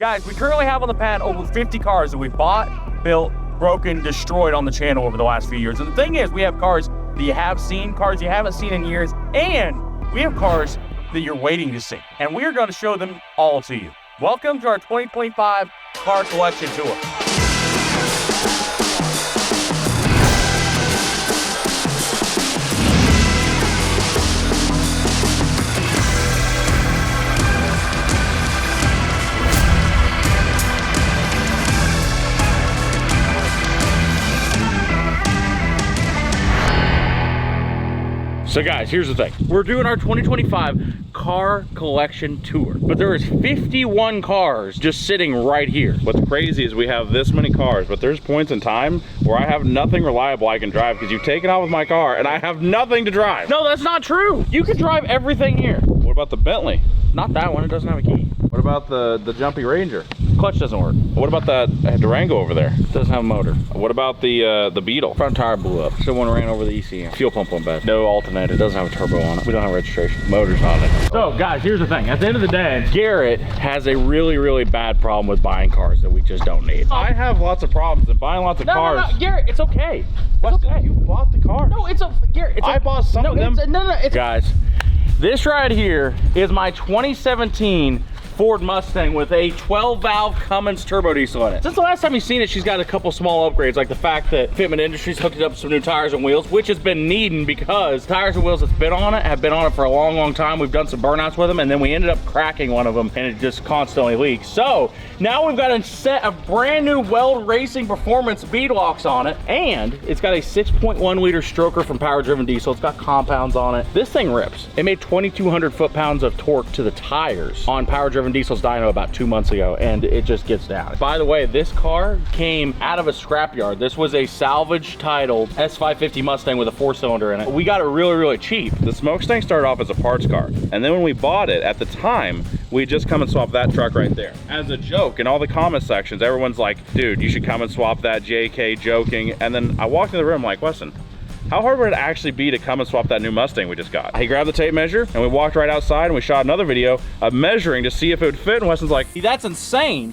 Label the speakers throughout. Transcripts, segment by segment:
Speaker 1: Guys, we currently have on the pad over 50 cars that we bought, built, broken, destroyed on the channel over the last few years. And the thing is, we have cars that you have seen, cars you haven't seen in years, and we have cars that you're waiting to see. And we're going to show them all to you. Welcome to our 2025 car collection tour. So guys, here's the thing. We're doing our 2025 car collection tour, but there is 51 cars just sitting right here.
Speaker 2: What's crazy is we have this many cars, but there's points in time where I have nothing reliable I can drive because you've taken out with my car and I have nothing to drive.
Speaker 1: No, that's not true. You can drive everything here.
Speaker 2: What about the Bentley?
Speaker 1: Not that one, it doesn't have a key.
Speaker 2: What about the jumpy Ranger?
Speaker 1: Clutch doesn't work.
Speaker 2: What about that Durango over there?
Speaker 1: Doesn't have a motor.
Speaker 2: What about the Beetle?
Speaker 1: Front tire blew up. Someone ran over the ECM. Fuel pump went bad. No alternator. It doesn't have a turbo on it. We don't have registration. Motor's on it. So guys, here's the thing. At the end of the day, Garrett has a really bad problem with buying cars that we just don't need.
Speaker 2: I have lots of problems and buying lots of cars.
Speaker 1: No, Garrett, it's okay.
Speaker 2: What's okay? You bought the car.
Speaker 1: No, it's a Garrett.
Speaker 2: I bought some of them.
Speaker 1: It's guys. This right here is my 2017 Ford Mustang with a 12-valve Cummins turbo diesel in it. Since the last time you've seen it, she's got a couple small upgrades, like the fact that Fitment Industries hooked it up with some new tires and wheels, which has been needing because tires and wheels that's been on it have been on it for a long time. We've done some burnouts with them, and then we ended up cracking one of them, and it just constantly leaks. So now we've got a set of brand new Weld Racing Performance bead locks on it, and it's got a 6.1 liter stroker from power driven diesel. It's got compounds on it. This thing rips. It made 2,200 foot-pounds of torque to the tires on power driven diesel's dyno about 2 months ago, and it just gets down. By the way, this car came out of a scrapyard. This was a salvage titled S550 Mustang with a 4-cylinder in it. We got it really cheap.
Speaker 2: The Smokestang started off as a parts car, and then when we bought it, at the time, we just come and swap that truck right there. As a joke, in all the comment sections, everyone's like, dude, you should come and swap that, JK, joking. And then I walked in the room like, Westen, how hard would it actually be to come and swap that new Mustang we just got? He grabbed the tape measure and we walked right outside and we shot another video of measuring to see if it would fit, and Weston's like,
Speaker 1: that's insane,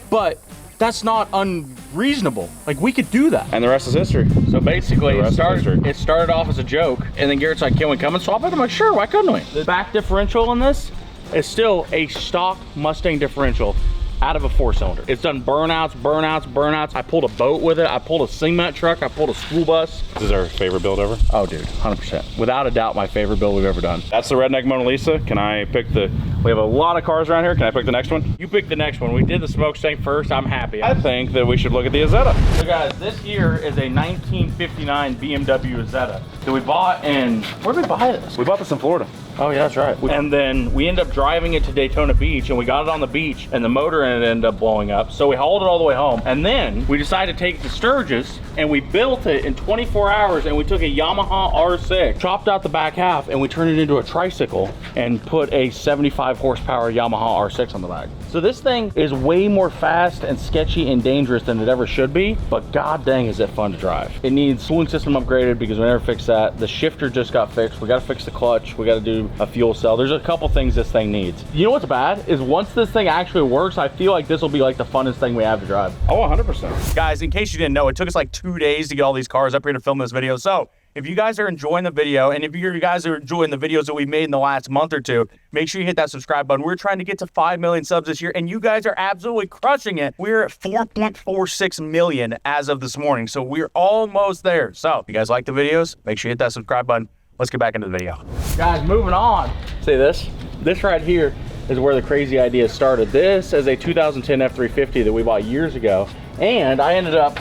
Speaker 1: but that's not unreasonable. Like, we could do that.
Speaker 2: And the rest is history.
Speaker 1: So basically, it started off as a joke, and then Garrett's like, can we come and swap it? I'm like, sure, why couldn't we? The back differential in this is still a stock Mustang differential out of a 4-cylinder. It's done burnouts. I pulled a boat with it. I pulled a cement truck. I pulled a school bus.
Speaker 2: This is our favorite build ever?
Speaker 1: Oh, dude, 100%. Without a doubt, my favorite build we've ever done.
Speaker 2: That's the Redneck Mona Lisa. Can I pick we have a lot of cars around here. Can I pick the next one?
Speaker 1: You pick the next one. We did the Smokestang first. I'm happy.
Speaker 2: I think that we should look at the Isetta.
Speaker 1: So guys, this here is a 1959 BMW Isetta that we bought in, where did we buy this?
Speaker 2: We bought this in Florida.
Speaker 1: Oh yeah, that's right. And then we ended up driving it to Daytona Beach, and we got it on the beach, and the motor in it ended up blowing up. So we hauled it all the way home. And then we decided to take it to Sturgis, and we built it in 24 hours, and we took a Yamaha R6, chopped out the back half, and we turned it into a tricycle and put a 75 horsepower Yamaha R6 on the back. So this thing is way more fast and sketchy and dangerous than it ever should be, but god dang is it fun to drive. It needs cooling system upgraded because we never fixed that. The shifter just got fixed. We got to fix the clutch. We got to do a fuel cell. There's a couple things this thing needs. You know what's bad is once this thing actually works, I feel like this will be like the funnest thing we have to drive.
Speaker 2: Oh, 100%.
Speaker 1: Guys, in case you didn't know, it took us like 2 days to get all these cars up here to film this video. So if you guys are enjoying the video, and if you guys are enjoying the videos that we've made in the last month or two, make sure you hit that subscribe button. We're trying to get to 5 million subs this year, and you guys are absolutely crushing it. We're at 4.46 million as of this morning, so we're almost there. So if you guys like the videos, make sure you hit that subscribe button. Let's get back into the video. Guys, moving on. See this? This right here is where the crazy idea started. This is a 2010 F350 that we bought years ago, and I ended up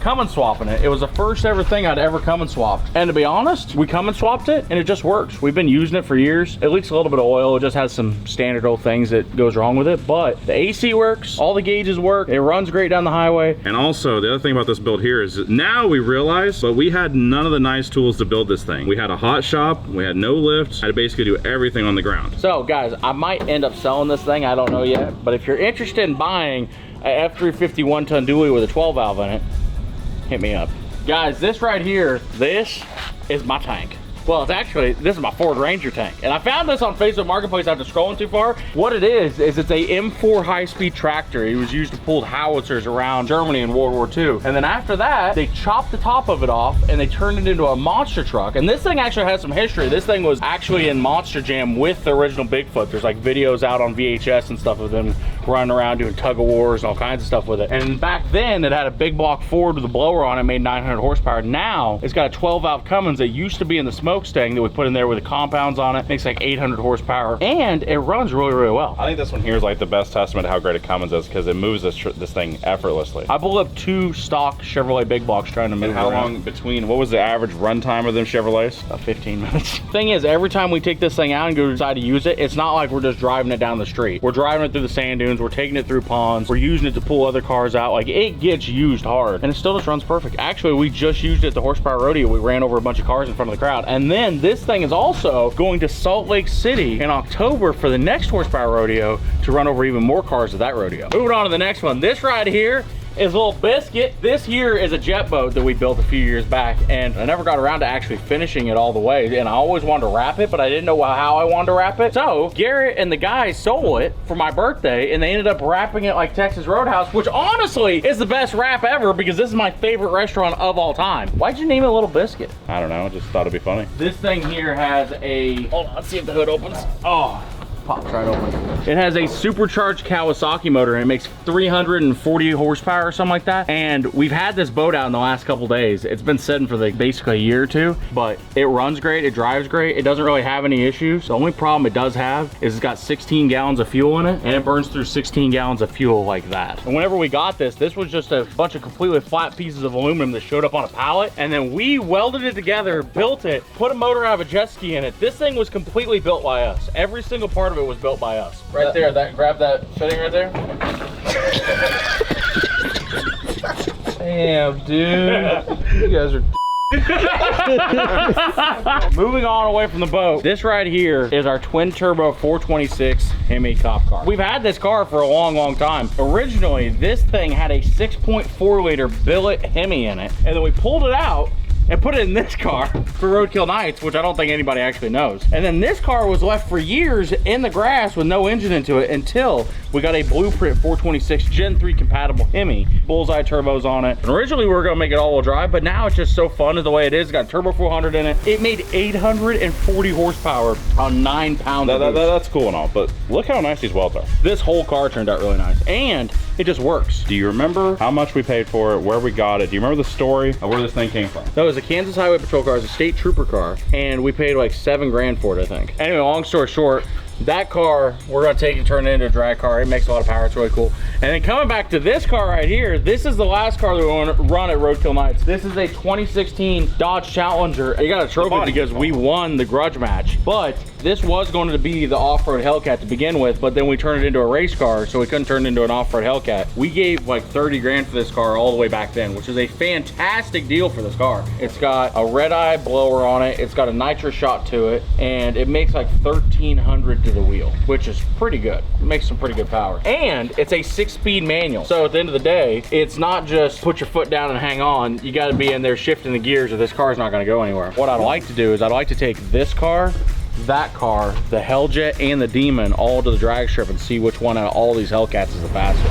Speaker 1: Cummins swapping it. It was the first ever thing I'd ever Cummins swapped. And to be honest, we Cummins swapped it and it just works. We've been using it for years. It leaks a little bit of oil. It just has some standard old things that goes wrong with it. But the AC works, all the gauges work, it runs great down the highway.
Speaker 2: And also, the other thing about this build here is now we realize, but we had none of the nice tools to build this thing. We had a hot shop, we had no lifts, I had to basically do everything on the ground.
Speaker 1: So guys, I might end up selling this thing, I don't know yet. But if you're interested in buying a F350 1-ton dually with a 12-valve in it, hit me up. Guys, this right here, this is my tank. Well, it's actually, this is my Ford Ranger tank. And I found this on Facebook Marketplace after scrolling too far. What it is it's a M4 high-speed tractor. It was used to pull howitzers around Germany in World War II. And then after that, they chopped the top of it off and they turned it into a monster truck. And this thing actually has some history. This thing was actually in Monster Jam with the original Bigfoot. There's like videos out on VHS and stuff of them running around doing tug of wars and all kinds of stuff with it. And back then it had a big block Ford with a blower on it, made 900 horsepower. Now it's got a 12 valve Cummins that used to be in the smokestack that we put in there with the compounds on it. Makes like 800 horsepower and it runs really, really well.
Speaker 2: I think this one here is like the best testament to how great a Cummins is because it moves this thing effortlessly.
Speaker 1: I blew up 2 stock Chevrolet big blocks trying to move.
Speaker 2: And how long between, what was the average run time of them Chevrolets?
Speaker 1: About 15 minutes. Thing is, every time we take this thing out and go decide to use it, it's not like we're just driving it down the street. We're driving it through the sand dunes, we're taking it through ponds, we're using it to pull other cars out. Like, it gets used hard and it still just runs perfect. Actually, we just used it at the horsepower rodeo. We ran over a bunch of cars in front of the crowd. And then this thing is also going to Salt Lake City in October for the next horsepower rodeo to run over even more cars at that rodeo. Moving on to the next one. This ride here is a little biscuit. This here is a jet boat that we built a few years back, and I never got around to actually finishing it all the way, and I always wanted to wrap it, but I didn't know how I wanted to wrap it. So Garrett and the guys sold it for my birthday, and they ended up wrapping it like Texas Roadhouse, which honestly is the best wrap ever because this is my favorite restaurant of all time. Why'd you name it Little Biscuit?
Speaker 2: I don't know, I just thought it'd be funny.
Speaker 1: This thing here has a, hold on, let's see if the hood opens. Oh, pops right open. It has a supercharged Kawasaki motor and it makes 340 horsepower or something like that. And we've had this boat out in the last couple days. It's been sitting for like basically a year or two, but it runs great, it drives great, it doesn't really have any issues. The only problem it does have is it's got 16 gallons of fuel in it and it burns through 16 gallons of fuel like that. And whenever we got this was just a bunch of completely flat pieces of aluminum that showed up on a pallet, and then we welded it together, built it, put a motor out of a jet ski in it. This thing was completely built by us. Every single part of it was built by us. Right there, grab that fitting right there. Damn, dude. You guys are moving on away from the boat. This right here is our twin turbo 426 Hemi cop car. We've had this car for a long time. Originally, this thing had a 6.4 liter billet Hemi in it, and then we pulled it out and put it in this car for roadkill nights, which I don't think anybody actually knows. And then this car was left for years in the grass with no engine into it until we got a Blueprint 426 Gen 3 compatible Hemi, bullseye turbos on it. And originally we were gonna make it all-wheel drive, but now it's just so fun the way it is. It's got turbo 400 in it. It made 840 horsepower on 9 pounds of boost.
Speaker 2: That's cool and all, but look how nice these welds are.
Speaker 1: This whole car turned out really nice, and it just works.
Speaker 2: Do you remember how much we paid for it, where we got it? Do you remember the story of where this thing came from?
Speaker 1: That was a Kansas Highway Patrol car. It was a state trooper car, and we paid like $7 grand for it, I think. Anyway, long story short, that car, we're gonna take and turn it into a drag car. It makes a lot of power, it's really cool. And then coming back to this car right here, this is the last car that we want to run at Roadkill Nights. This is a 2016 Dodge Challenger. It got a trophy because we won the grudge match, but this was going to be the off-road Hellcat to begin with, but then we turned it into a race car, so we couldn't turn it into an off-road Hellcat. We gave like 30 grand for this car all the way back then, which is a fantastic deal for this car. It's got a red-eye blower on it, it's got a nitro shot to it, and it makes like 1,300 to the wheel, which is pretty good. It makes some pretty good power. And it's a 6-speed manual. So at the end of the day, it's not just put your foot down and hang on. You gotta be in there shifting the gears or this car's not gonna go anywhere. What I'd like to do is I'd like to take this car, that car, the Helljet, and the Demon all to the drag strip and see which one out of all these Hellcats is the fastest.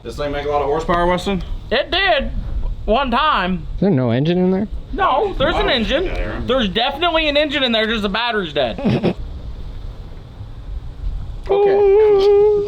Speaker 2: This thing make a lot of horsepower, Weston?
Speaker 1: It did. One time.
Speaker 3: Is there no engine in there?
Speaker 1: No, there's an engine. There's definitely an engine in there, just the battery's dead. Okay.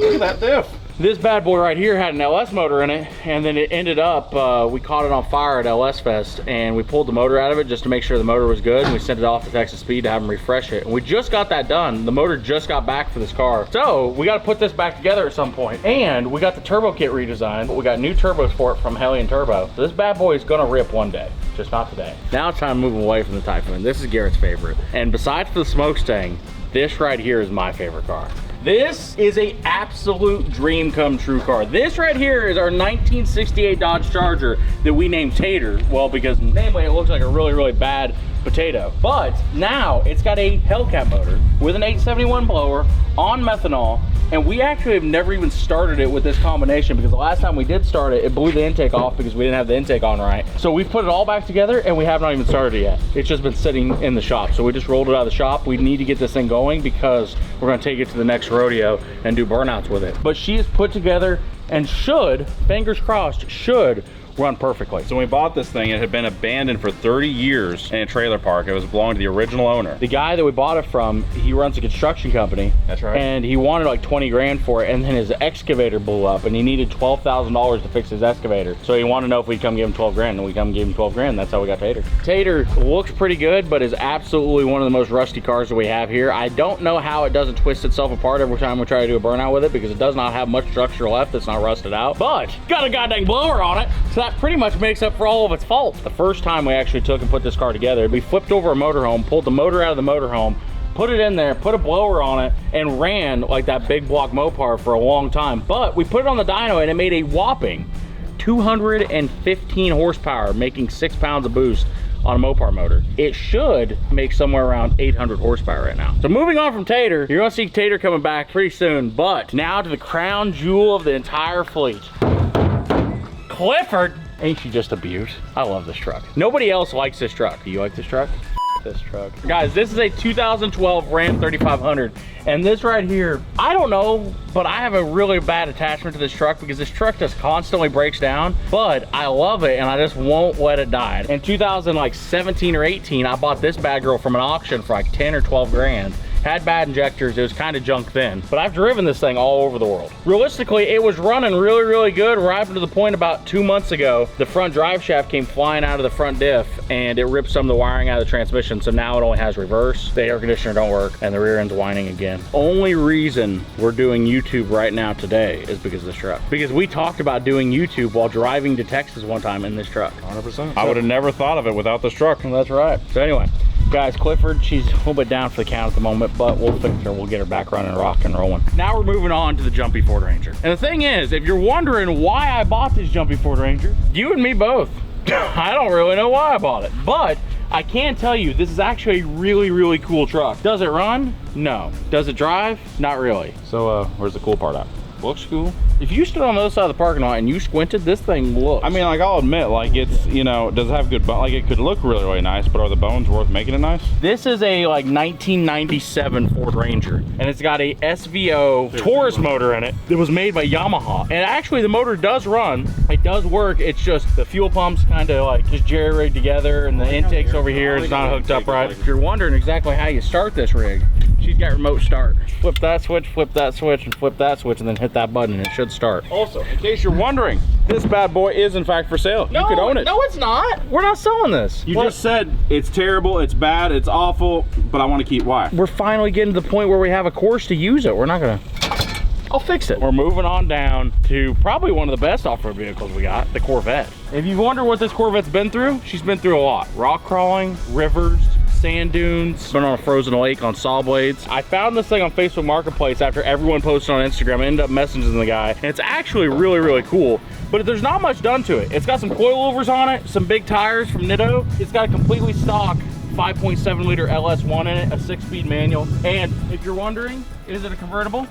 Speaker 2: Look at that diff.
Speaker 1: This bad boy right here had an LS motor in it, and then it ended up, we caught it on fire at LS Fest, and we pulled the motor out of it just to make sure the motor was good, and we sent it off to Texas Speed to have them refresh it. And we just got that done. The motor just got back for this car. So we got to put this back together at some point. And we got the turbo kit redesigned, but we got new turbos for it from Hellion Turbo. So this bad boy is gonna rip one day, just not today. Now it's time to move away from the Typhoon. This is Garrett's favorite. And besides the smokestack, this right here is my favorite car. This is a absolute dream come true car. This right here is our 1968 Dodge Charger that we named Tater. Well, because namely it looks like a really bad potato. But now it's got a Hellcat motor with an 871 blower on methanol, and we actually have never even started it with this combination, because the last time we did start it, it blew the intake off because we didn't have the intake on right. So we've put it all back together and we have not even started it yet. It's just been sitting in the shop. So we just rolled it out of the shop. We need to get this thing going because we're gonna take it to the next rodeo and do burnouts with it. But she is put together and should, fingers crossed, should run perfectly.
Speaker 2: So when we bought this thing, it had been abandoned for 30 years in a trailer park. It was belonged to the original owner.
Speaker 1: The guy that we bought it from, he runs a construction company.
Speaker 2: That's right.
Speaker 1: And he wanted like 20 grand for it, and then his excavator blew up and he needed $12,000 to fix his excavator. So he wanted to know if we'd come give him 12 grand, and we come give him 12 grand. That's how we got Tater. Tater looks pretty good, but is absolutely one of the most rusty cars that we have here. I don't know how it doesn't twist itself apart every time we try to do a burnout with it, because it does not have much structure left that's not rusted out, but got a goddamn blower on it. So that pretty much makes up for all of its faults. The first time we actually took and put this car together, we flipped over a motorhome, pulled the motor out of the motorhome, put it in there, put a blower on it, and ran like that big block Mopar for a long time. But we put it on the dyno and it made a whopping 215 horsepower, making 6 pounds of boost on a Mopar motor. It should make somewhere around 800 horsepower right now. So moving on from Tater, you're gonna see Tater coming back pretty soon, but now to the crown jewel of the entire fleet. Clifford. Ain't she just a beaut? I love this truck. Nobody else likes this truck. Do you like this truck? This truck. Guys, this is a 2012 Ram 3500, and this right here, I don't know, but I have a really bad attachment to this truck because this truck just constantly breaks down, but I love it and I just won't let it die. In 2017 or 18, I bought this bad girl from an auction for like 10 or 12 grand. Had bad injectors, it was kind of junk then, but I've driven this thing all over the world. Realistically, it was running really, really good right up to the point about 2 months ago, the front drive shaft came flying out of the front diff and it ripped some of the wiring out of the transmission, so now it only has reverse, the air conditioner don't work, and the rear end's whining again. Only reason we're doing YouTube right now today is because of this truck. Because we talked about doing YouTube while driving to Texas one time in this truck.
Speaker 2: 100%. I would have never thought of it without this truck.
Speaker 1: That's right. So anyway, guys, Clifford, she's a little bit down for the count at the moment, but we'll fix her. We'll get her back running, rock and rolling. Now we're moving on to the jumpy Ford Ranger. And the thing is, if you're wondering why I bought this jumpy Ford Ranger, you and me both. I don't really know why I bought it, but I can tell you this is actually a really, really cool truck. Does it run? No. Does it drive? Not really. So where's the cool part at? Looks cool. If you stood on the other side of the parking lot and you squinted, this thing looks.
Speaker 2: I mean, like, I'll admit, like, it's, you know, does it have good bones? Like, it could look really, really nice, but are the bones worth making it nice?
Speaker 1: This is a, like, 1997 Ford Ranger, and it's got a SVO Taurus motor in it that was made by Yamaha. And actually, the motor does run. It does work. It's just the fuel pump's kind of, like, just jerry-rigged together, and the intake's over here. It's not hooked up right. If you're wondering exactly how you start this rig, she's got remote start. Flip that switch, and flip that switch, and then hit that button, and it should start.
Speaker 2: Also, in case you're wondering, this bad boy is in fact for sale. You could own it.
Speaker 1: No, it's not. We're not selling this.
Speaker 2: You just said it's terrible, it's bad, it's awful, but I want to keep why.
Speaker 1: We're finally getting to the point where we have a course to use it. We're not gonna. I'll fix it. We're moving on down to probably one of the best off-road vehicles we got, the Corvette. If you wonder what this Corvette's been through, she's been through a lot. Rock crawling, rivers, sand dunes, been on a frozen lake on saw blades. I found this thing on Facebook Marketplace after everyone posted on Instagram. I ended up messaging the guy, and it's actually really, really cool. But there's not much done to it. It's got some coilovers on it, some big tires from Nitto. It's got a completely stock 5.7 liter LS1 in it, a 6-speed manual. And if you're wondering, is it a convertible?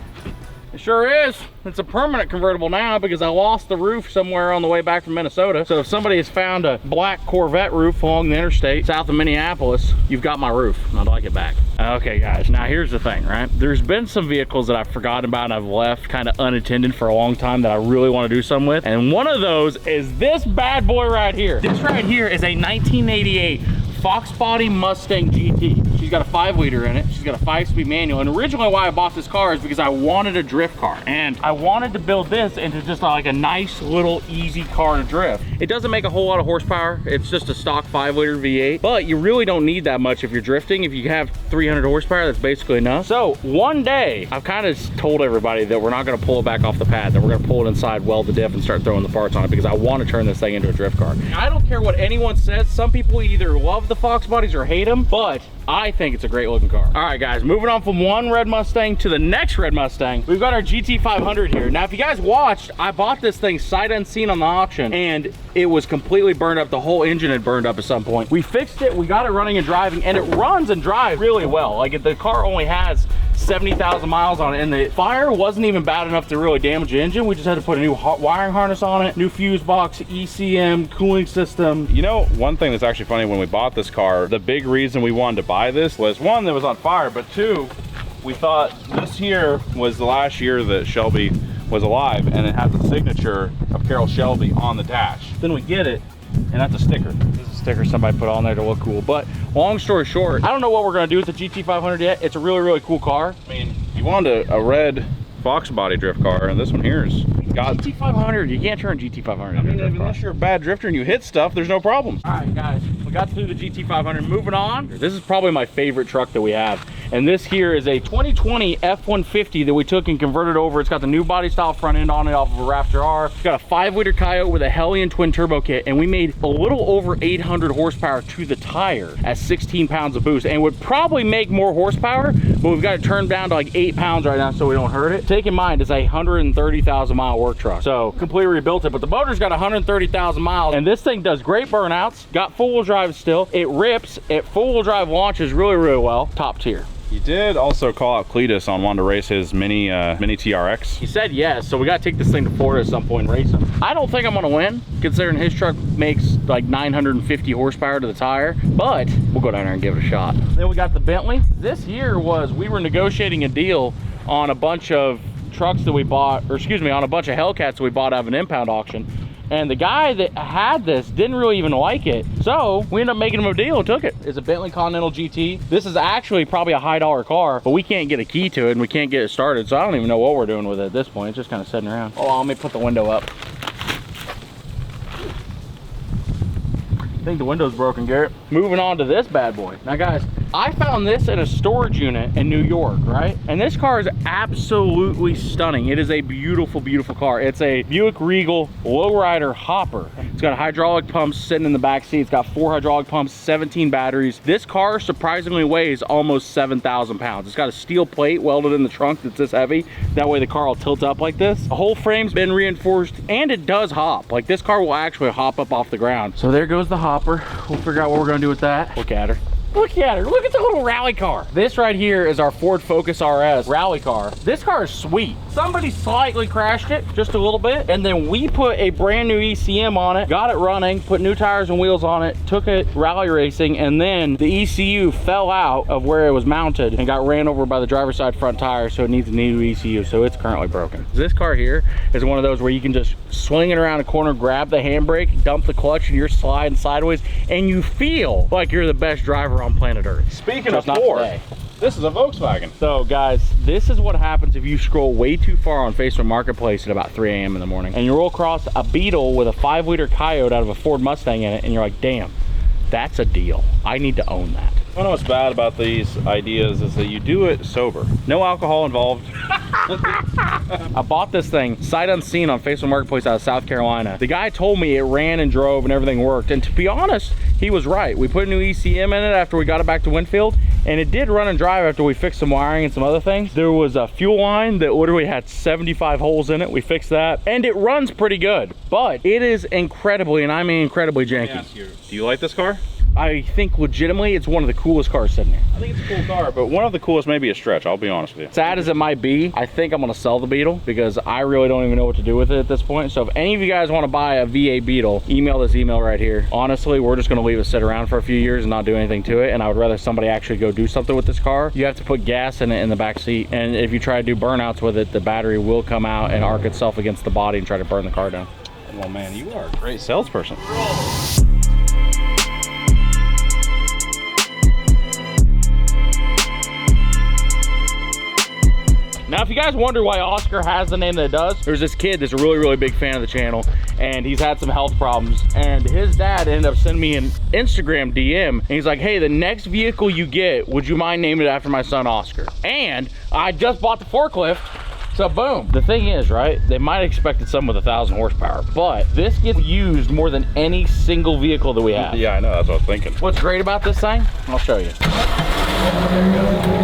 Speaker 1: It sure is. It's a permanent convertible now because I lost the roof somewhere on the way back from Minnesota. So if somebody has found a black Corvette roof along the interstate south of Minneapolis, you've got my roof and I'd like it back. Okay guys, now here's the thing, right? There's been some vehicles that I've forgotten about and I've left kind of unattended for a long time that I really want to do something with. And one of those is this bad boy right here. This right here is a 1988 Fox Body Mustang GT. She's got a 5-liter in it. She's got a 5-speed manual. And originally why I bought this car is because I wanted a drift car. And I wanted to build this into just like a nice little easy car to drift. It doesn't make a whole lot of horsepower. It's just a stock 5-liter V8. But you really don't need that much if you're drifting. If you have 300 horsepower, that's basically enough. So one day, I've kind of told everybody that we're not going to pull it back off the pad, that we're going to pull it inside, weld the diff, and start throwing the parts on it because I want to turn this thing into a drift car. I don't care what anyone says. Some people either love the Fox bodies or hate them, but I think it's a great looking car. All right, guys, moving on from one red Mustang to the next red Mustang. We've got our GT500 here. Now, if you guys watched, I bought this thing sight unseen on the auction, and it was completely burned up. The whole engine had burned up at some point. We fixed it, we got it running and driving, and it runs and drives really well. Like, the car only has 70,000 miles on it, and the fire wasn't even bad enough to really damage the engine. We just had to put a new wiring harness on it, new fuse box, ECM, cooling system.
Speaker 2: You know, one thing that's actually funny, when we bought this car, the big reason we wanted to buy this was, one, that was on fire, but two, we thought this here was the last year that Shelby was alive, and it has the signature of Carroll Shelby on the dash. Then we get it, and that's a sticker. This is a sticker somebody put on there to look cool. But long story short, I don't know what we're gonna do with the GT500 yet. It's a really, really cool car. I mean, you wanted a red Fox body drift car, and this one here is got
Speaker 1: GT500. You can't turn GT500.
Speaker 2: I mean, unless you're a bad drifter and you hit stuff, there's no problems.
Speaker 1: All right, guys, we got through the GT500. Moving on, this is probably my favorite truck that we have, and this here is a 2020 F-150 that we took and converted over. It's got the new body style front end on it off of a Raptor R. It's got a 5-liter Coyote with a Helljet twin turbo kit, and we made a little over 800 horsepower to the tire at 16 pounds of boost, and would probably make more horsepower, but we've got it turned down to like 8 pounds right now so we don't hurt it. Take in mind, it's a 130,000 mile work truck, so completely rebuilt it, but the motor's got 130,000 miles, and this thing does great burnouts, got four-wheel drive still, it rips, it four-wheel drive launches really, really well, top tier.
Speaker 2: He did also call out Cletus on wanting to race his mini TRX.
Speaker 1: He said yes, so we got to take this thing to Florida at some point and race him. I don't think I'm going to win, considering his truck makes like 950 horsepower to the tire, but we'll go down there and give it a shot. Then we got the Bentley. This year we were negotiating a deal on a bunch of trucks that we bought, or excuse me, on a bunch of Hellcats that we bought out of an impound auction. And the guy that had this didn't really even like it. So we ended up making him a deal and took it. It's a Bentley Continental GT. This is actually probably a high dollar car, but we can't get a key to it and we can't get it started. So I don't even know what we're doing with it at this point. It's just kind of sitting around. Oh, let me put the window up. I think the window's broken, Garrett. Moving on to this bad boy. Now guys, I found this in a storage unit in New York, right? And this car is absolutely stunning. It is a beautiful, beautiful car. It's a Buick Regal Low Rider hopper. It's got hydraulic pumps sitting in the back seat. It's got 4 hydraulic pumps, 17 batteries. This car surprisingly weighs almost 7,000 pounds. It's got a steel plate welded in the trunk that's this heavy. That way the car will tilt up like this. The whole frame's been reinforced, and it does hop. Like, this car will actually hop up off the ground. So there goes the hopper. We'll figure out what we're gonna do with that. Look at her. Look at her. Look at the little rally car. This right here is our Ford Focus RS rally car. This car is sweet. Somebody slightly crashed it just a little bit, and then we put a brand new ECM on it, got it running, put new tires and wheels on it, took it rally racing, and then the ECU fell out of where it was mounted and got ran over by the driver's side front tire, so it needs a new ECU, so it's currently broken. This car here is one of those where you can just swing it around a corner, grab the handbrake, dump the clutch, and you're sliding sideways, and you feel like you're the best driver on planet Earth.
Speaker 2: Speaking of Ford, this is a Volkswagen.
Speaker 1: So guys, this is what happens if you scroll way too far on Facebook Marketplace at about 3 a.m. in the morning and you roll across a Beetle with a 5-liter Coyote out of a Ford Mustang in it, and you're like, damn, that's a deal. I need to own that.
Speaker 2: I know what's bad about these ideas is that you do it sober. No alcohol involved.
Speaker 1: I bought this thing sight unseen on Facebook Marketplace out of South Carolina. The guy told me it ran and drove and everything worked, and to be honest, he was right. We put a new ECM in it after we got it back to Winfield, and it did run and drive after we fixed some wiring and some other things. There was a fuel line that literally had 75 holes in it. We fixed that, and it runs pretty good, but it is incredibly, and I mean incredibly, janky.
Speaker 2: Do you like this car?
Speaker 1: I think legitimately it's one of the coolest cars sitting here.
Speaker 2: I think it's a cool car, but one of the coolest may be a stretch, I'll be honest with you.
Speaker 1: Sad as it might be, I think I'm gonna sell the Beetle because I really don't even know what to do with it at this point. So if any of you guys wanna buy a VA Beetle, email this email right here. Honestly, we're just gonna leave it sit around for a few years and not do anything to it, and I would rather somebody actually go do something with this car. You have to put gas in it in the back seat, and if you try to do burnouts with it, the battery will come out and arc itself against the body and try to burn the car down.
Speaker 2: Well, man, you are a great salesperson.
Speaker 1: Now, if you guys wonder why Oscar has the name that it does, there's this kid that's a really, really big fan of the channel, and he's had some health problems, and his dad ended up sending me an Instagram DM, and he's like, hey, the next vehicle you get, would you mind naming it after my son, Oscar? And I just bought the forklift, so boom. The thing is, right, they might have expected something with 1,000 horsepower, but this gets used more than any single vehicle that we have.
Speaker 2: Yeah, I know, that's what I was thinking.
Speaker 1: What's great about this thing? I'll show you.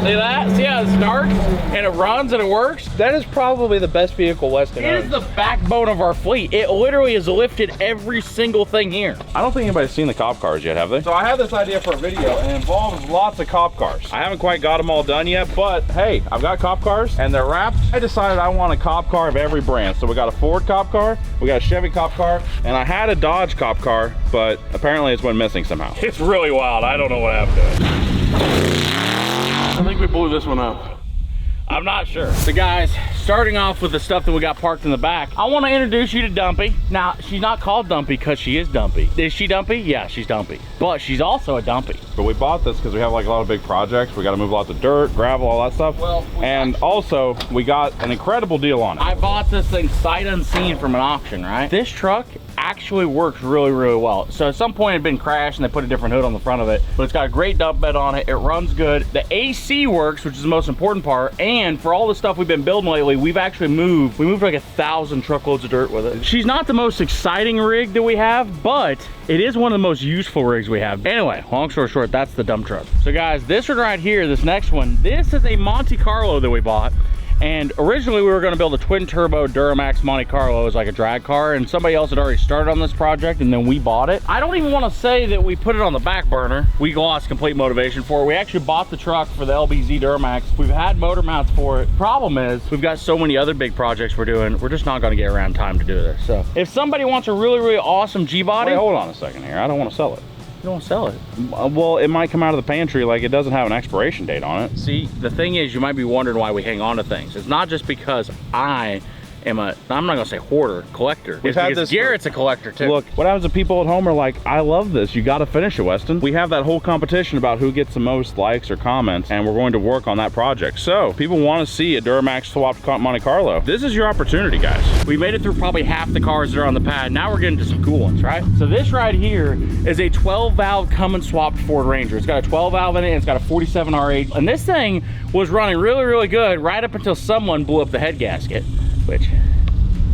Speaker 1: See that? See how it starts and it runs and it works?
Speaker 3: That is probably the best vehicle Westen
Speaker 1: It is
Speaker 3: owns.
Speaker 1: the backbone of our fleet. It literally has lifted every single thing here.
Speaker 2: I don't think anybody's seen the cop cars yet, have they? So I had this idea for a video and it involves lots of cop cars. I haven't quite got them all done yet, but hey, I've got cop cars and they're wrapped. I decided I want a cop car of every brand. So we got a Ford cop car, we got a Chevy cop car, and I had a Dodge cop car, but apparently it's went missing somehow.
Speaker 1: It's really wild. I don't know what happened to it. I think we blew this one up. I'm not sure. So guys, starting off with the stuff that we got parked in the back, I want to introduce you to Dumpy. Now, she's not called Dumpy because she is dumpy. Is she dumpy? Yeah, she's dumpy. But she's also a dumpy.
Speaker 2: But we bought this because we have like a lot of big projects. We got to move lots of dirt, gravel, all that stuff.
Speaker 1: Well,
Speaker 2: and also we got an incredible deal on it.
Speaker 1: I bought this thing sight unseen from an auction, right? This truck actually works really, really well. So at some point it had been crashed and they put a different hood on the front of it, but it's got a great dump bed on it. It runs good. The AC works, which is the most important part. And for all the stuff we've been building lately, we've actually moved like 1,000 truckloads of dirt with it. She's not the most exciting rig that we have, but it is one of the most useful rigs we have. Anyway, long story short, that's the dump truck. So guys, this one right here, this next one, this is a Monte Carlo that we bought. And originally we were going to build a twin turbo Duramax Monte Carlo as like a drag car, and somebody else had already started on this project and then we bought it. I don't even want to say that we put it on the back burner. We lost complete motivation for it. We actually bought the truck for the LBZ Duramax. We've had motor mounts for it. Problem is we've got so many other big projects we're doing. We're just not going to get around time to do this. So if somebody wants a really, really awesome G-body.
Speaker 2: Wait, hold on a second here. I don't want to sell it.
Speaker 1: You don't sell it.
Speaker 2: Well, it might come out of the pantry, like it doesn't have an expiration date on it.
Speaker 1: See, the thing is, you might be wondering why we hang on to things. It's not just because I am I'm not gonna say hoarder, collector.
Speaker 2: We've had this
Speaker 1: Garrett's a collector too.
Speaker 2: Look, what happens if people at home are like, I love this, you gotta finish it, Westen. We have that whole competition about who gets the most likes or comments, and we're going to work on that project. So, people wanna see a Duramax swapped Monte Carlo. This is your opportunity, guys.
Speaker 1: We made it through probably half the cars that are on the pad. Now we're getting to some cool ones, right? So this right here is a 12 valve Cummins swapped Ford Ranger. It's got a 12 valve in it, and it's got a 47 R8. And this thing was running really, really good right up until someone blew up the head gasket, which,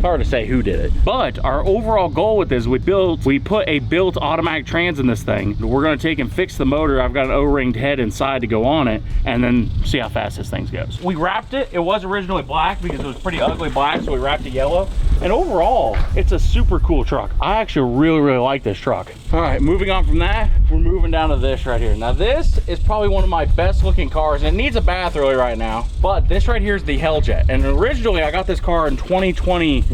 Speaker 1: hard to say who did it. But our overall goal with this, we put a built automatic trans in this thing. We're gonna take and fix the motor. I've got an O-ringed head inside to go on it, and then see how fast this thing goes. We wrapped it. It was originally black because it was pretty ugly black, so we wrapped it yellow. And overall, it's a super cool truck. I actually really, really like this truck. All right, moving on from that, we're moving down to this right here. Now this is probably one of my best looking cars, and it needs a bath really right now, but this right here is the Helljet. And originally I got this car in 2021.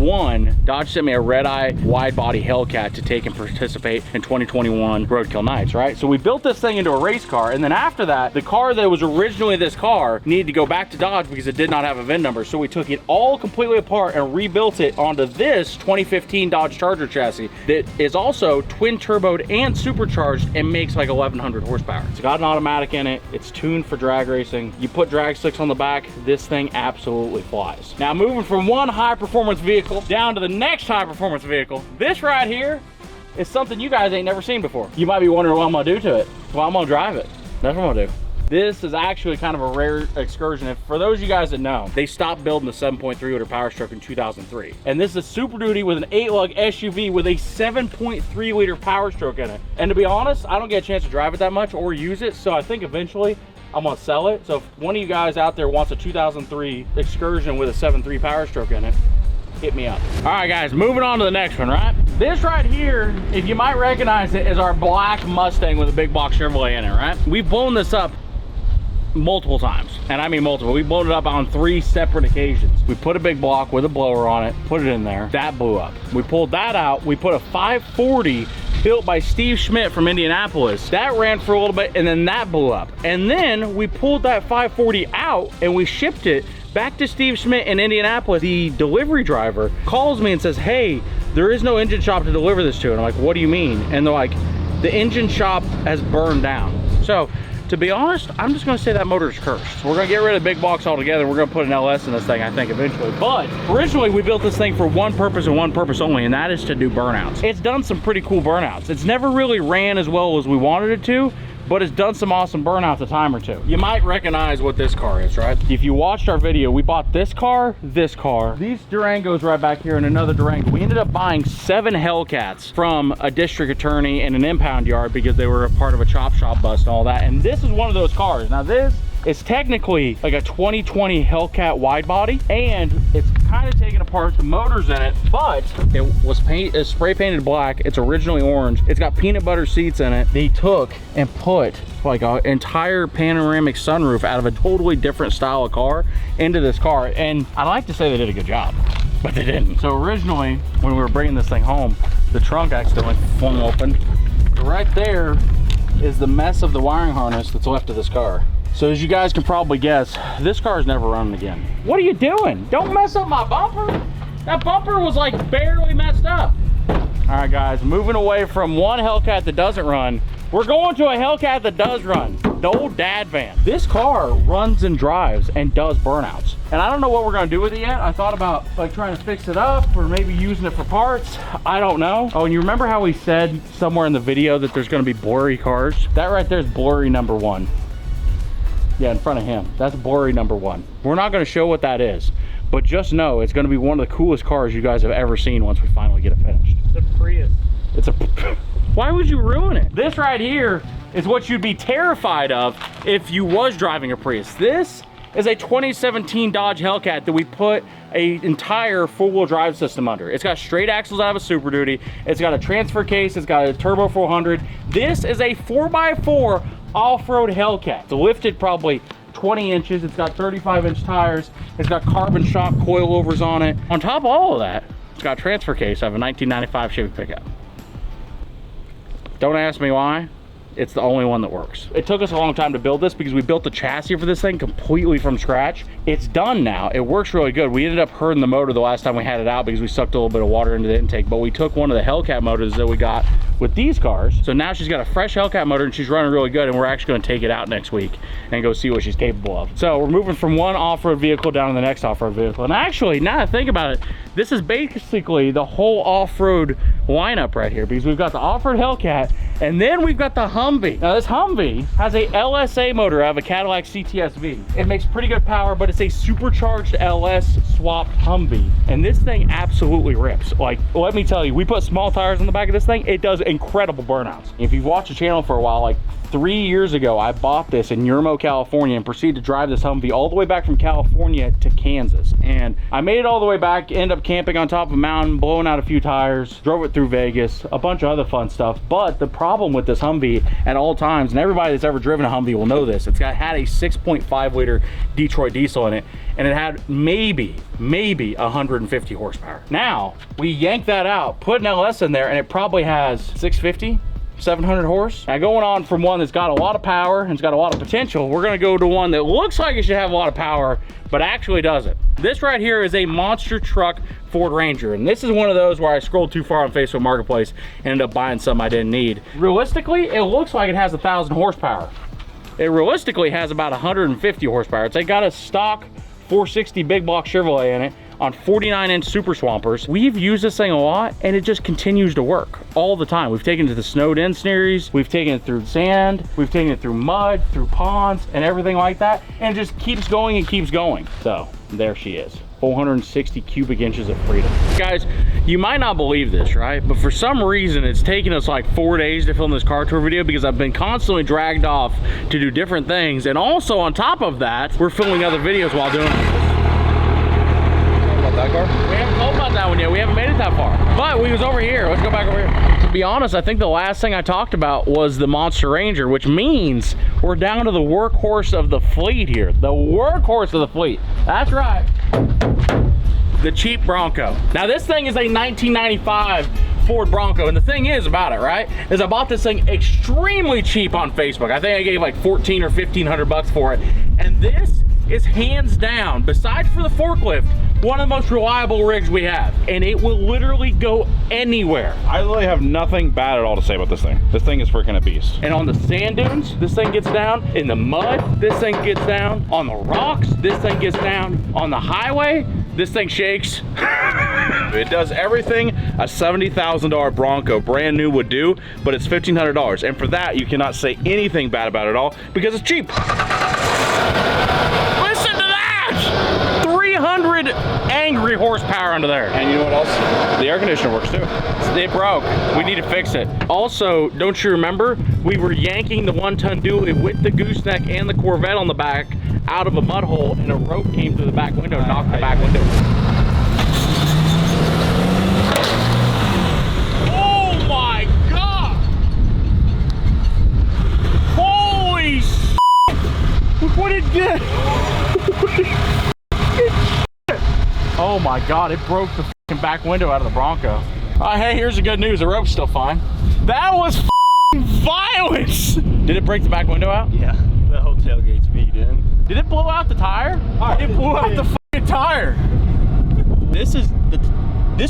Speaker 1: Dodge sent me a red-eye wide body Hellcat to take and participate in 2021 Roadkill Nights, right? So we built this thing into a race car, and then after that, the car that was originally this car needed to go back to Dodge because it did not have a VIN number. So we took it all completely apart and rebuilt it onto this 2015 Dodge Charger chassis that is also twin turboed and supercharged and makes like 1,100 horsepower. It's got an automatic in it. It's tuned for drag racing. You put drag slicks on the back, this thing absolutely flies. Now moving from one high performance vehicle down to the next high performance vehicle, this right here is something you guys ain't never seen before. You might be wondering what I'm gonna do to it. Well, I'm gonna drive it. That's what I'm gonna do. This is actually kind of a rare Excursion. And for those of you guys that know, they stopped building the 7.3 liter Power Stroke in 2003. And this is a Super Duty with an 8-lug SUV with a 7.3 liter Power Stroke in it. And to be honest, I don't get a chance to drive it that much or use it. So I think eventually I'm gonna sell it. So if one of you guys out there wants a 2003 Excursion with a 7.3 Power Stroke in it, hit me up. All right, guys, moving on to the next one, right? This right here, if you might recognize it, is our black Mustang with a big block Chevrolet in it, right? We've blown this up multiple times, and I mean multiple. We've blown it up on 3 separate occasions. We put a big block with a blower on it, put it in there, that blew up. We pulled that out. We put a 540 built by Steve Schmidt from Indianapolis. That ran for a little bit, and then that blew up. And then we pulled that 540 out and we shipped it back to Steve Schmidt in Indianapolis. The delivery driver calls me and says, hey, there is no engine shop to deliver this to. And I'm like, what do you mean? And they're like, the engine shop has burned down. So to be honest, I'm just gonna say that motor is cursed. We're gonna get rid of the big box altogether. We're gonna put an LS in this thing, I think, eventually. But originally we built this thing for one purpose and one purpose only, and that is to do burnouts. It's done some pretty cool burnouts. It's never really ran as well as we wanted it to, but it's done some awesome burnouts a time or two. You might recognize what this car is, right? If you watched our video, we bought this car, these Durangos right back here, and another Durango. We ended up buying 7 Hellcats from a district attorney in an impound yard because they were a part of a chop shop bust and all that. And this is one of those cars. Now this is technically like a 2020 Hellcat wide body, and it's kind of taken apart. The motor's in it, but it was it's spray painted black. It's originally orange. It's got peanut butter seats in it. They took and put like an entire panoramic sunroof out of a totally different style of car into this car, and I like to say they did a good job, but they didn't. So originally, when we were bringing this thing home, the trunk accidentally flung open. Right there is the mess of the wiring harness that's left of this car. So as you guys can probably guess, this car is never running again. What are you doing? Don't mess up my bumper. That bumper was like barely messed up. All right guys, moving away from one Hellcat that doesn't run, we're going to a Hellcat that does run, the old dad van. This car runs and drives and does burnouts. And I don't know what we're gonna do with it yet. I thought about like trying to fix it up or maybe using it for parts. I don't know. Oh, and you remember how we said somewhere in the video that there's gonna be blurry cars? That right there is blurry number 1. Yeah, in front of him. That's blurry number 1. We're not gonna show what that is, but just know it's gonna be one of the coolest cars you guys have ever seen once we finally get it finished.
Speaker 3: It's a Prius.
Speaker 1: It's a, why would you ruin it? This right here is what you'd be terrified of if you was driving a Prius. This is a 2017 Dodge Hellcat that we put an entire four-wheel drive system under. It's got straight axles out of a Super Duty. It's got a transfer case. It's got a turbo 400. This is a 4x4 off-road Hellcat. It's lifted probably 20 inches. It's got 35-inch tires. It's got carbon shock coilovers on it. On top of all of that, it's got a transfer case of a 1995 Chevy pickup. Don't ask me why. It's the only one that works. It took us a long time to build this because we built the chassis for this thing completely from scratch. It's done now. It works really good. We ended up hurting the motor the last time we had it out because we sucked a little bit of water into the intake, but we took one of the Hellcat motors that we got with these cars. So now she's got a fresh Hellcat motor and she's running really good, and we're actually gonna take it out next week and go see what she's capable of. So we're moving from one off-road vehicle down to the next off-road vehicle. And actually, now that I think about it, this is basically the whole off-road lineup right here, because we've got the off-road Hellcat and then we've got the Humvee. Now this Humvee has a LSA motor out of a Cadillac CTS-V. It makes pretty good power, but it's a supercharged LS swapped Humvee. And this thing absolutely rips. Like, let me tell you, we put small tires on the back of this thing. It does incredible burnouts. If you've watched the channel for a while, like 3 years ago, I bought this in Yermo, California, and proceeded to drive this Humvee all the way back from California to Kansas. And I made it all the way back, ended up camping on top of a mountain, blowing out a few tires, drove it through Vegas, a bunch of other fun stuff. But the problem with this Humvee at all times, and everybody that's ever driven a Humvee will know this, had a 6.5 liter Detroit diesel in it, and it had maybe 150 horsepower. Now, we yank that out, put an LS in there, and it probably has 650, 700 horse. Now, going on from one that's got a lot of power and it's got a lot of potential, we're gonna go to one that looks like it should have a lot of power, but actually doesn't. This right here is a monster truck Ford Ranger, and this is one of those where I scrolled too far on Facebook Marketplace and ended up buying something I didn't need. Realistically, it looks like it has 1,000 horsepower. It realistically has about 150 horsepower. It's got a stock 460 big block Chevrolet in it on 49-inch Super Swampers. We've used this thing a lot, and it just continues to work all the time. We've taken it to the snowed in series, we've taken it through sand, we've taken it through mud, through ponds, and everything like that, and it just keeps going and keeps going. So there she is. 460 cubic inches of freedom. Guys, you might not believe this, right? But for some reason, it's taken us like 4 days to film this car tour video because I've been constantly dragged off to do different things. And also on top of that, we're filming other videos while doing it. That car? We haven't told about that one yet. We haven't made it that far. But we was over here. Let's go back over here. To be honest, I think the last thing I talked about was the Monster Ranger, which means we're down to the workhorse of the fleet here. The workhorse of the fleet. That's right. The cheap Bronco. Now this thing is a 1995 Ford Bronco, and the thing is about it, right, is I bought this thing extremely cheap on Facebook. I think I gave like 14 or 1500 bucks for it. And this is hands down, besides for the forklift, one of the most reliable rigs we have, and it will literally go anywhere.
Speaker 2: I literally have nothing bad at all to say about this thing. This thing is freaking a beast.
Speaker 1: And on the sand dunes, this thing gets down. In the mud, this thing gets down. On the rocks, this thing gets down. On the highway, This thing shakes.
Speaker 2: It does everything a $70,000 Bronco brand new would do, but it's $1,500. And for that, you cannot say anything bad about it at all because it's cheap.
Speaker 1: Listen to that! 300 angry horsepower under there.
Speaker 2: And you know what else? The air conditioner works too.
Speaker 1: It broke. We need to fix it. Also, don't you remember? We were yanking the 1-ton dually with the gooseneck and the Corvette on the back out of a mud hole, and a rope came through the back window and knocked the back window. Oh my God! Holy s***! Look what it did! Oh my God, it broke the f***ing back window out of the Bronco. Hey, here's the good news, the rope's still fine. That was f***ing violence! Did it break the back window out?
Speaker 4: Yeah, the whole tailgate's beat in.
Speaker 1: Did it blow out the tire? It blew out the f***ing tire. This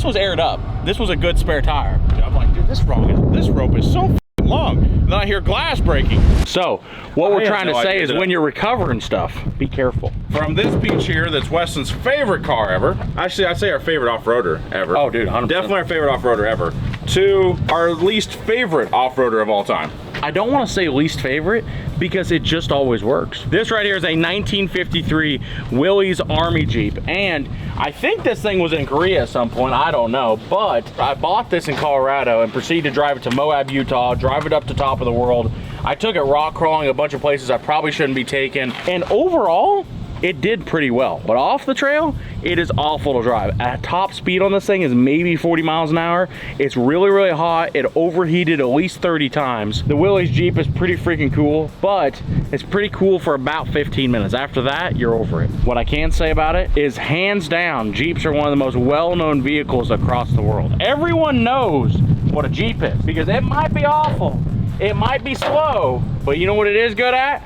Speaker 1: was aired up. This was a good spare tire.
Speaker 2: I'm like, dude, this rope is so f***ing long. And then I hear glass breaking.
Speaker 1: So, what we're trying to say is when you're recovering stuff, be careful.
Speaker 2: From this beach here, that's Westen's favorite car ever. Actually, I'd say our favorite off-roader ever.
Speaker 1: Oh, dude, 100%.
Speaker 2: Definitely our favorite off-roader ever. To our least favorite off-roader of all time.
Speaker 1: I don't want to say least favorite because it just always works. This right here is a 1953 Willies Army Jeep, and I think this thing was in Korea at some point, I don't know, but I bought this in Colorado and proceeded to drive it to Moab, Utah, drive it up to top of the world. I took it rock crawling a bunch of places I probably shouldn't be taking, and overall, it did pretty well. But off the trail, it is awful to drive. At top speed on this thing is maybe 40 miles an hour. It's really, really hot. It overheated at least 30 times. The Willies Jeep is pretty freaking cool, but it's pretty cool for about 15 minutes. After that, you're over it. What I can say about it is hands down, Jeeps are one of the most well-known vehicles across the world. Everyone knows what a Jeep is because it might be awful. It might be slow, but you know what it is good at?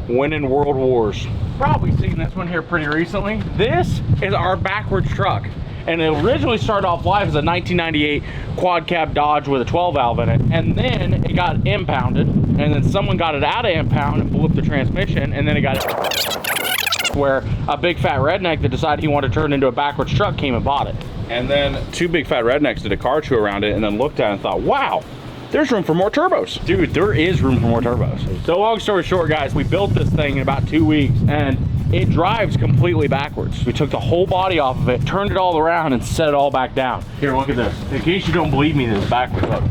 Speaker 1: Winning world wars. Probably seen this one here pretty recently. This is our backwards truck, and it originally started off life as a 1998 quad cab Dodge with a 12 valve in it, and then it got impounded, and then someone got it out of impound and blew up the transmission, and then it got where a big fat redneck that decided he wanted to turn it into a backwards truck came and bought it.
Speaker 2: And then two big fat rednecks did a car tour around it and then looked at it and thought, wow, there's room for more turbos.
Speaker 1: Dude, there is room for more turbos. So long story short, guys, we built this thing in about 2 weeks, and it drives completely backwards. We took the whole body off of it, turned it all around, and set it all back down. Here, look at this. In case you don't believe me, this is backwards. Look.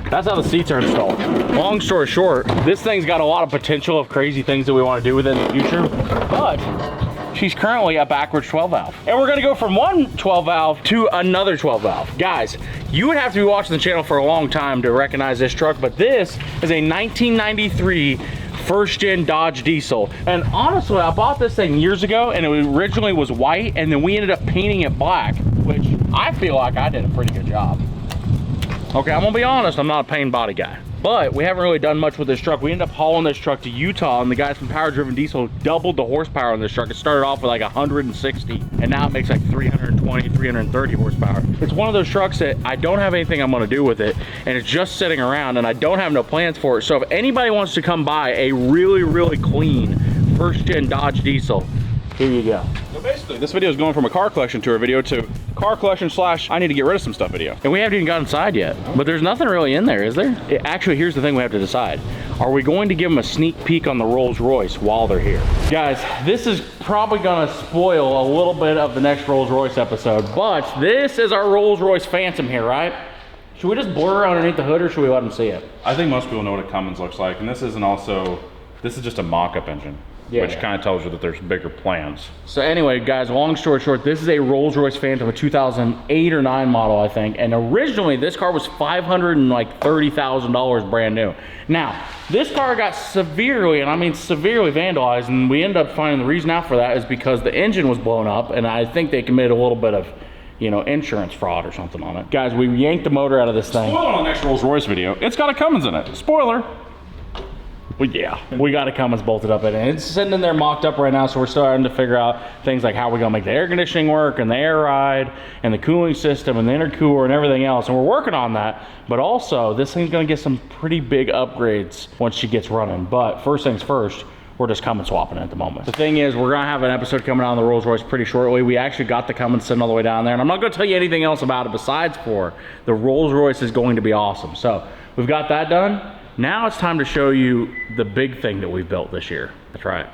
Speaker 1: That's how the seats are installed. Long story short, this thing's got a lot of potential of crazy things that we want to do with it in the future, but she's currently a backwards 12 valve. And we're gonna go from one 12 valve to another 12 valve. Guys, you would have to be watching the channel for a long time to recognize this truck, but this is a 1993 first gen Dodge diesel. And honestly, I bought this thing years ago and it originally was white, and then we ended up painting it black, which I feel like I did a pretty good job. Okay, I'm gonna be honest, I'm not a paint body guy, but we haven't really done much with this truck. We ended up hauling this truck to Utah, and the guys from Power Driven Diesel doubled the horsepower on this truck. It started off with like 160, and now it makes like 320, 330 horsepower. It's one of those trucks that I don't have anything I'm gonna do with it, and it's just sitting around, and I don't have no plans for it. So if anybody wants to come buy a really, really clean first gen Dodge diesel, here you go.
Speaker 2: So basically, this video is going from a car collection tour video to car collection / I need to get rid of some stuff video.
Speaker 1: And we haven't even got inside yet, but there's nothing really in there, is there? Actually, here's the thing we have to decide. Are we going to give them a sneak peek on the Rolls-Royce while they're here? Guys, this is probably gonna spoil a little bit of the next Rolls-Royce episode, but this is our Rolls-Royce Phantom here, right? Should we just blur underneath the hood, or should we let them see it?
Speaker 2: I think most people know what a Cummins looks like, and this is just a mock-up engine.
Speaker 1: Yeah.
Speaker 2: Which kind of tells you that there's bigger plans.
Speaker 1: So anyway, guys, long story short, this is a Rolls-Royce Phantom, a 2008 or 9 model, I think. And originally, this car was $530,000 brand new. Now, this car got severely, and I mean severely vandalized, and we ended up finding the reason out for that is because the engine was blown up, and I think they committed a little bit of, you know, insurance fraud or something on it. Guys, we yanked the motor out of this thing.
Speaker 2: Spoiler on the next Rolls-Royce video, it's got a Cummins in it. Spoiler.
Speaker 1: Well, yeah, we got a Cummins bolted up in it. It's sitting in there mocked up right now, so we're starting to figure out things like how we're gonna make the air conditioning work, and the air ride, and the cooling system, and the intercooler, and everything else. And we're working on that, but also, this thing's gonna get some pretty big upgrades once she gets running. But first things first, we're just coming swapping it at the moment. The thing is, we're gonna have an episode coming out on the Rolls-Royce pretty shortly. We actually got the Cummins sitting all the way down there, and I'm not gonna tell you anything else about it besides for the Rolls-Royce is going to be awesome. So we've got that done. Now it's time to show you the big thing that we've built this year. That's right.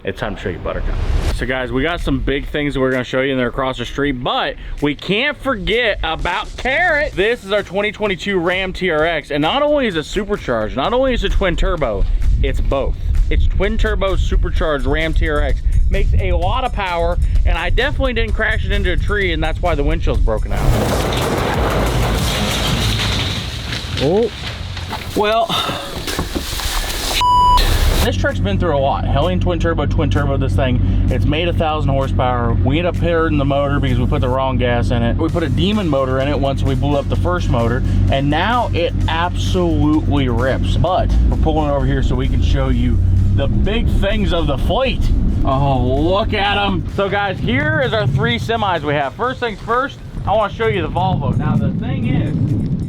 Speaker 1: It's time to show you Buttercup. So guys, we got some big things that we're gonna show you, and they're across the street, but we can't forget about Carrot. This is our 2022 Ram TRX, and not only is it supercharged, not only is it twin turbo, it's both. It's twin turbo supercharged Ram TRX. Makes a lot of power, and I definitely didn't crash it into a tree, and that's why the windshield's broken out. Oh, well, this truck's been through a lot. Hellion twin turbo this thing. It's made 1,000 horsepower. We ended up pairing the motor because we put the wrong gas in it. We put a Demon motor in it once we blew up the first motor, and now it absolutely rips. But we're pulling it over here so we can show you the big things of the fleet. Oh, look at them. So guys, here is our 3 semis we have. First things first, I want to show you the Volvo. Now the thing is,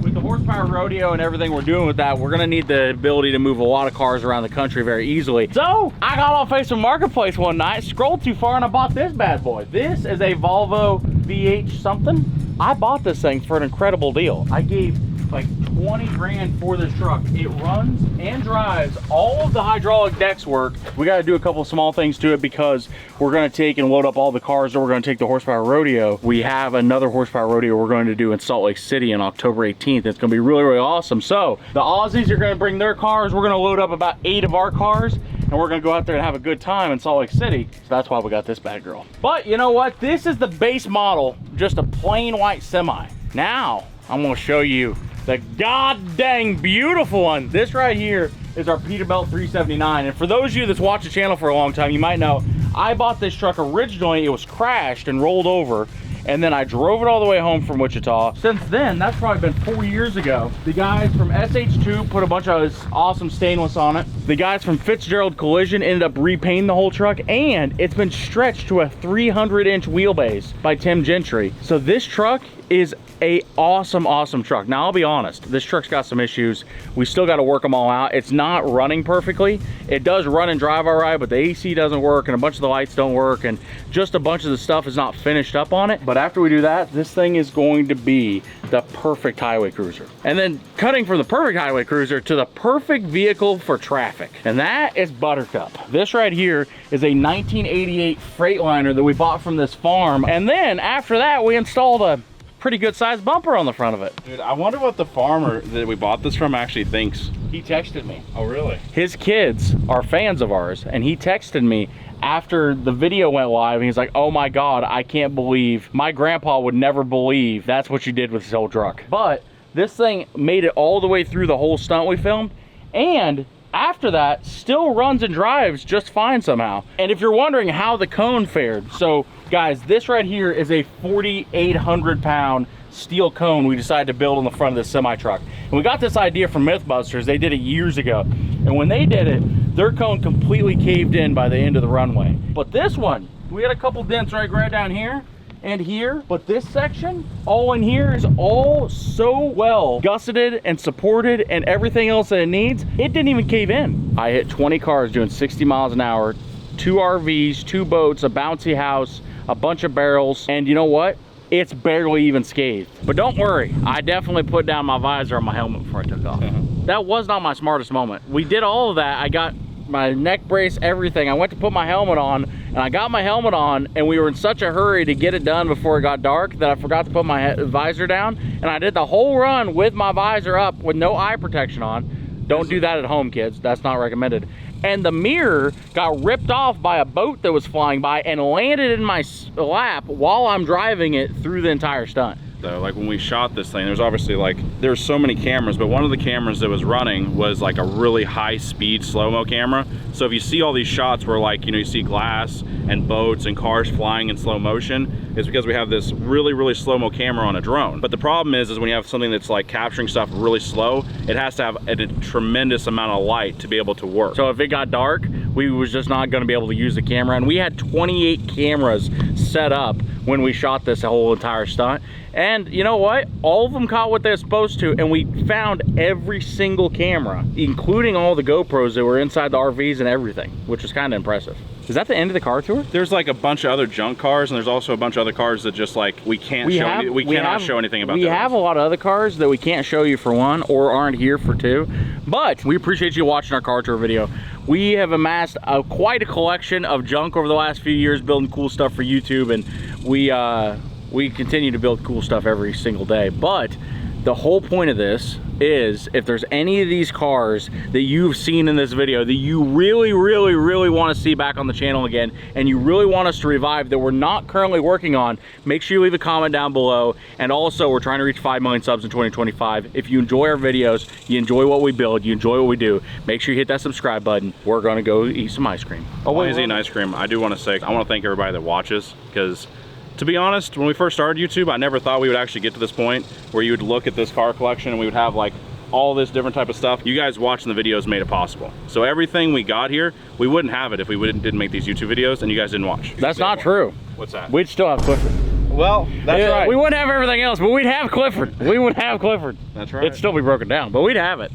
Speaker 1: with the horsepower rodeo and everything we're doing with that, we're gonna need the ability to move a lot of cars around the country very easily. So I got on Facebook Marketplace one night, scrolled too far, and I bought this bad boy. This is a Volvo VH something. I bought this thing for an incredible deal. I gave like 20 grand for this truck. It runs and drives. All of the hydraulic decks work. We got to do a couple small things to it because we're going to take and load up all the cars that we're going to take the horsepower rodeo. We have another horsepower rodeo we're going to do in Salt Lake City on October 18th. It's going to be really, really awesome. So the Aussies are going to bring their cars. We're going to load up about 8 of our cars, and we're going to go out there and have a good time in Salt Lake City. So that's why we got this bad girl. But you know what? This is the base model, just a plain white semi. Now I'm going to show you the god dang beautiful one. This right here is our Peterbilt 379. And for those of you that's watched the channel for a long time, you might know I bought this truck originally. It was crashed and rolled over, and then I drove it all the way home from Wichita. Since then, that's probably been 4 years ago. The guys from SH2 put a bunch of this awesome stainless on it. The guys from Fitzgerald Collision ended up repainting the whole truck, and it's been stretched to a 300-inch wheelbase by Tim Gentry. So this truck is a awesome truck. Now I'll be honest, this truck's got some issues. We still got to work them all out. It's not running perfectly. It does run and drive all right, but the AC doesn't work, and a bunch of the lights don't work, and just a bunch of the stuff is not finished up on it. But after we do that, this thing is going to be the perfect highway cruiser. And then cutting from the perfect highway cruiser to the perfect vehicle for traffic, and that is Buttercup. This right here is a 1988 Freightliner that we bought from this farm, and then after that we installed a pretty good sized bumper on the front of it.
Speaker 2: Dude, I wonder what the farmer that we bought this from actually thinks.
Speaker 1: He texted me.
Speaker 2: Oh, really?
Speaker 1: His kids are fans of ours, and he texted me after the video went live, and he's like, oh my God, I can't believe, my grandpa would never believe that's what you did with his whole truck. But this thing made it all the way through the whole stunt we filmed, and after that, still runs and drives just fine somehow. And if you're wondering how the cone fared, so guys, this right here is a 4,800 pound steel cone we decided to build on the front of this semi truck. And we got this idea from Mythbusters. They did it years ago. And when they did it, their cone completely caved in by the end of the runway. But this one, we had a couple dents right down here and here, but this section all in here is all so well gusseted and supported and everything else that it needs. It didn't even cave in. I hit 20 cars doing 60 miles an hour, 2 RVs, 2 boats, a bouncy house, a bunch of barrels, and you know what? It's barely even scathed. But don't worry, I definitely put down my visor on my helmet before I took off. That was not my smartest moment. We did all of that. I got my neck brace, everything. I went to put my helmet on, and I got my helmet on, and we were in such a hurry to get it done before it got dark that I forgot to put my visor down, and I did the whole run with my visor up with no eye protection on. Don't do that at home, kids. That's not recommended. And the mirror got ripped off by a boat that was flying by and landed in my lap while I'm driving it through the entire stunt.
Speaker 2: Though, like when we shot this thing, there's obviously like, there's so many cameras, but one of the cameras that was running was like a really high speed slow-mo camera. So if you see all these shots where, like, you know, you see glass and boats and cars flying in slow motion, it's because we have this really slow-mo camera on a drone. But the problem is when you have something that's like capturing stuff really slow, it has to have a tremendous amount of light to be able to work.
Speaker 1: So if it got dark, we was just not going to be able to use the camera. And we had 28 cameras set up when we shot this whole entire stunt. And you know what? All of them caught what they're supposed to, and we found every single camera, including all the GoPros that were inside the RVs and everything, which was kind of impressive. Is that the end of the car tour?
Speaker 2: There's like a bunch of other junk cars, and there's also a bunch of other cars that just like we cannot show anything about.
Speaker 1: We have a lot of other cars that we can't show you for one, or aren't here for two. But we appreciate you watching our car tour video. We have amassed quite a collection of junk over the last few years, building cool stuff for YouTube, and we continue to build cool stuff every single day. But the whole point of this is, if there's any of these cars that you've seen in this video that you really want to see back on the channel again, and you really want us to revive that we're not currently working on, make sure you leave a comment down below. And also, we're trying to reach 5 million subs in 2025. If you enjoy our videos, you enjoy what we build, you enjoy what we do, make sure you hit that subscribe button. We're gonna go eat some ice cream.
Speaker 2: While he's eating ice cream, I do want to say, I want to thank everybody that watches, because to be honest, when we first started YouTube, I never thought we would actually get to this point where you would look at this car collection and we would have like all this different type of stuff. You guys watching the videos made it possible. So everything we got here, we wouldn't have it if we didn't make these YouTube videos and you guys didn't watch.
Speaker 1: That's not true.
Speaker 2: What's that?
Speaker 1: We'd still have Clifford.
Speaker 2: Well, that's right.
Speaker 1: We wouldn't have everything else, but we'd have Clifford. We would have Clifford.
Speaker 2: That's right.
Speaker 1: It'd still be broken down, but we'd have it.